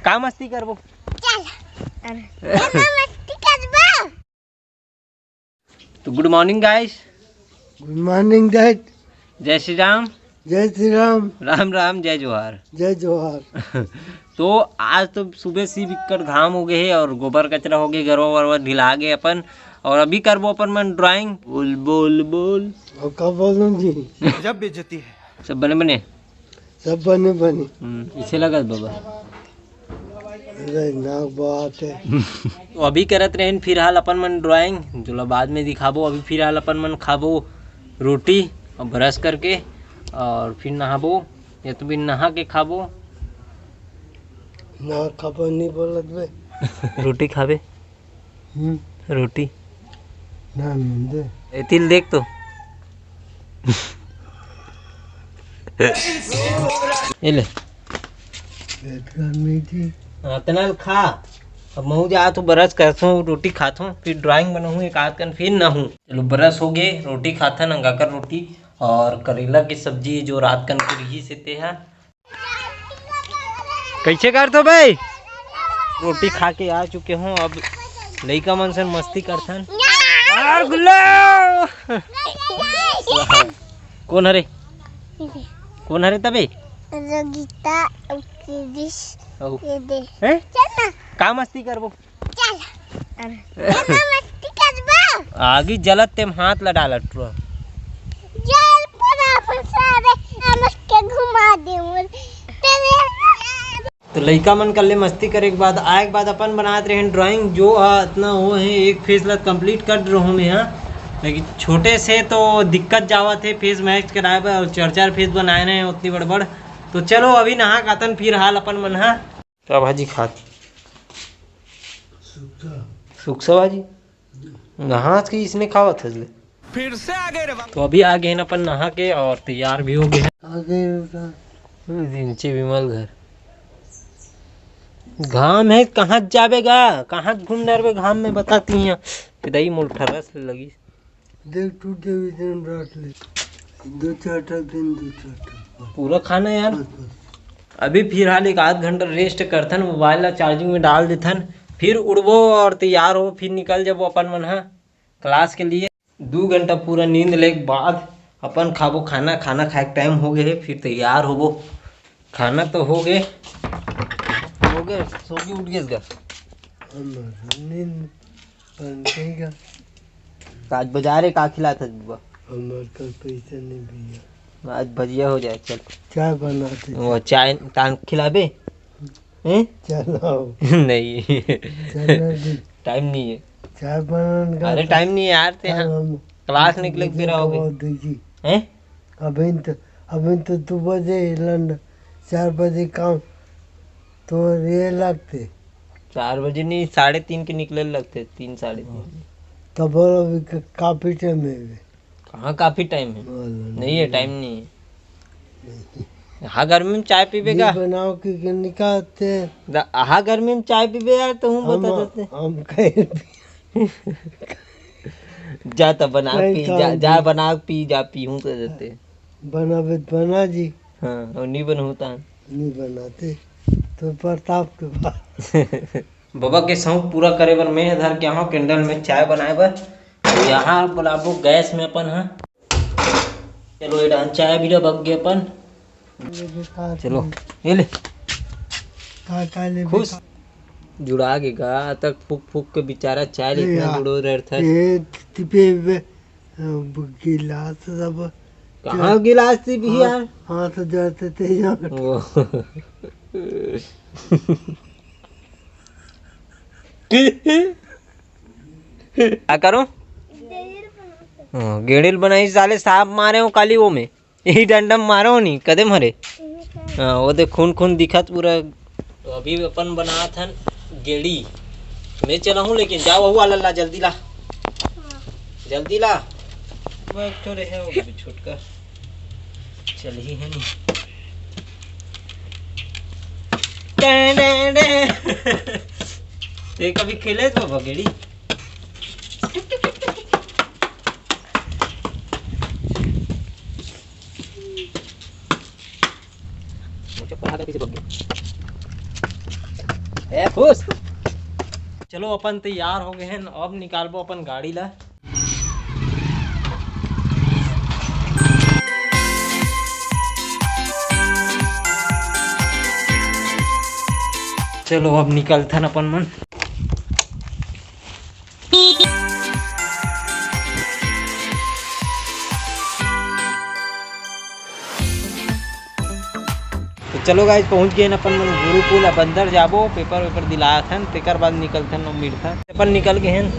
का मस्ती करबो तो good morning guys. Good morning dad. जय श्री राम। जय श्री राम। राम राम जय जोहार। जय जोहार। तो आज तो सुबह से बिकट घाम हो गए है और गोबर कचरा हो गए, गरवा वरवा ढिला गए अपन। और अभी करबो अपन मन ड्राइंग। बोल बोल बोल और कब बोलूं जी? जब बेइज्जती है। सब बने बने सब बने बने। इसे लगा बाबा नाक बात है। तो अभी करत रहें फिलहाल अपन मन ड्राइंग, जो बाद में दिखाबो। अभी फिलहाल अपन मन खाबो रोटी और ब्रश करके, और फिर नहाबो या तो फिर नहा के खाबो। ना खबर नहीं बोलत बे। रोटी खाबे। रोटी ना मिंदे ए तिल देख तो ये ले पेट गर्मी थी। तनल खा। अब महू जा तो ब्रश करथूँ, रोटी खाथूँ, फिर ड्राइंग बनाऊँ एक आध कन, फिर नहूँ। चलो ब्रश हो गए, रोटी खाता नंगा कर रोटी और करेला की सब्जी जो रात कन रही से ते है। कैसे कर तो भाई? रोटी खा के आ चुके हूँ। अब लड़का मन से मस्ती करथन। कौन हरे कौन हरे तबे का मस्ती करबो? आगे जलत तेम हाथ ला डालत तो लड़का मन कर ले मस्ती करे के बाद आए के बाद अपन बनाते रहे ड्राइंग। जो इतना वो है एक फेस ला कंप्लीट कर रहा हूँ मैं। लेकिन छोटे से तो दिक्कत जावत है फेस मैच कराए और चार चार फेस बनाए रहे हैं उतनी बड़। तो चलो अभी नहा खातन फिर हाल अपन मन है तो भाजी खात सुखसा भाजी नहा के इसने खावत है फिर से आ गए रे। तो अभी आ गए अपन नहा के और तैयार भी हो गए हैं। आगे नीचे विमल घर घाम है, कहाँ जावेगा, कहाँ घूम डरवे घाम में बताती हैं। पिदाई मुलठरस लगी देख टूटे हुए दिन रात ले दो चार दिन दो चार पूरा खाना यार। अभी फिलहाल एक आध घंटा रेस्ट करथन, मोबाइल ला चार्जिंग में डाल देथन, फिर उड़बो और तैयार हो फिर निकल जाबो अपन मन है क्लास के लिए। 2 घंटा पूरा नींद ले के बाद अपन खाबो खाना। खाना खाए के टाइम हो गए फिर तैयार होबो। खाना तो हो गए सो के उठ गए। आज बाजारे का खिला था बुआ? कल पैसा नहीं भैया। आज भजिया हो जाए। चल चाय बनाते वो चाय तान खिलाबे हैं? चलो नहीं टाइम नहीं है। चाय बनाने अरे टाइम नहीं है यार ते क्लास निकले के फिर आओगे हैं? अभी तो 2 बजे लंड 4 बजे काम तो ये लगते 4 बजे नहीं 3:30 के निकले लगते 3 साढ़े 3। तब अभी काफी टाइम है। कहाँ काफी टाइम है? नहीं है टाइम नहीं है। हाँ गर्मी में चाय पीबेगा बनाओ कि निकालते। हाँ गर्मी में चाय पीबे यार तो हूँ बता देते हम कहीं जा तब बना पी जा बना पी जा पी हूँ तो देते बनावे बना जी। हाँ और नहीं बनूता नहीं बनाते तो प्रताप के पास बाबा के शौक पूरा करे बर मैं इधर के यहाँ कैंडल में चाय बनाए बर। तो यहाँ बोलाबो गैस में अपन है। चलो ये चाय भी बग गए अपन। चलो ये ले खुश जुड़ा के गा तक फूक फूक के बेचारा चाय इतना जुड़ो रहता है। गिलास सब कहाँ गिलास थी भी यार? हाँ तो जाते थे यहाँ क्या करो गेड़िल बनाई साले सांप मारे हो काली वो में यही डंडम मारो नहीं कदे मरे। हाँ वो देख खून खून दिखत पूरा। तो अभी अपन बना था गेड़ी। मैं चला हूँ लेकिन जाओ हुआ लल्ला जल्दी ला जल्दी ला। तो रहे हो छुटका चल ही है नहीं। ते कभी खेले तो बगेड़ी मुझे पता था किसी बगे ए खुश। चलो अपन तैयार हो गए हैं, अब निकालबो अपन गाड़ी ला। चलो अब निकलथन अपन मन। तो चलो गाइस पहुंच गए अपन मन गुरुकुल। अब अंदर जाबो, पेपर वेपर दिलाया था, तेकर बाद निकलथन और मिलता। अपन निकल गए हैं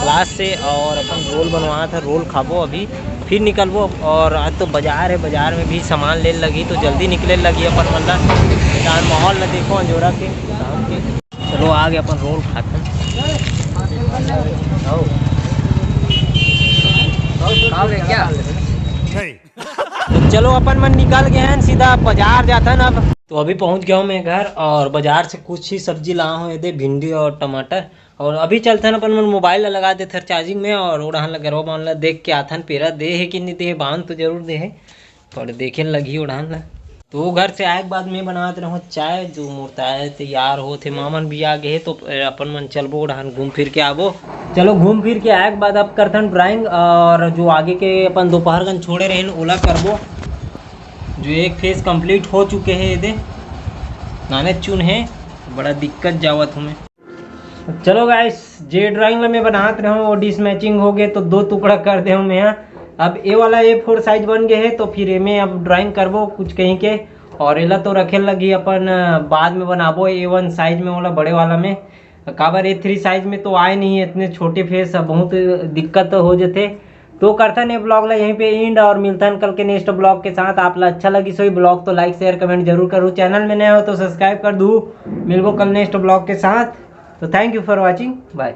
क्लास से और अपन रोल बनवाया था, रोल खाबो अभी फिर निकलबो। और आज तो बाजार है, बाजार में भी सामान ले लगी तो जल्दी निकले लगी अपन मतलब माहौल न देखो अंजोरा के शाम के। चलो आ गए अपन रोल खाते हैं। तो चलो अपन मन निकल गए हैं, सीधा बाजार जाता है ना। अब तो अभी पहुंच गया हूँ मैं घर और बाजार से कुछ ही सब्जी लाया हूँ, ये भिंडी और टमाटर। और अभी चलते हैं अपन मन मोबाइल लगा देते चार्जिंग में और उड़ान लगा मान ला देख के आथन पेरा दे है कि नहीं दे, बांध तो जरूर दे है पर देखे लगी उड़ान ला। तो घर से आए के बाद मैं बनाते रहो चाय, जो मूर्ता है तैयार हो थे, मामन भी आ गए तो अपन मन चलबो उड़ान घूम फिर के आबो। चलो घूम फिर के आए के बाद अब करथन ड्राइंग और जो आगे के अपन दोपहर गन छोड़े रहे ओला करबो। जो एक फेस कंप्लीट हो चुके हैं, ये दे नाने चुन है, बड़ा दिक्कत जावत हूँ मैं। चलो गाइस जे ड्राइंग में मैं बनाते रहा हूँ वो डिस मैचिंग हो गए तो 2 टुकड़ा कर दे हूँ मैं यहाँ। अब ए वाला A4 साइज बन गए है तो फिर ए में अब ड्राइंग करबो कुछ कहीं के। और एला तो रखे लगी अपन बाद में बनाबो A1 साइज में वाला बड़े वाला में। काबर A3 साइज में तो आए नहीं है इतने छोटे फेस, बहुत दिक्कत हो जाते। तो करता नहीं ब्लॉग ला यहीं पे एंड और मिलता है कल के नेक्स्ट ब्लॉग के साथ। आप ला अच्छा लगी सोई ब्लॉग तो लाइक शेयर कमेंट जरूर करूँ, चैनल में नया हो तो सब्सक्राइब कर दूँ। मिलबो कल नेक्स्ट ब्लॉग के साथ। तो thank you for watching, bye.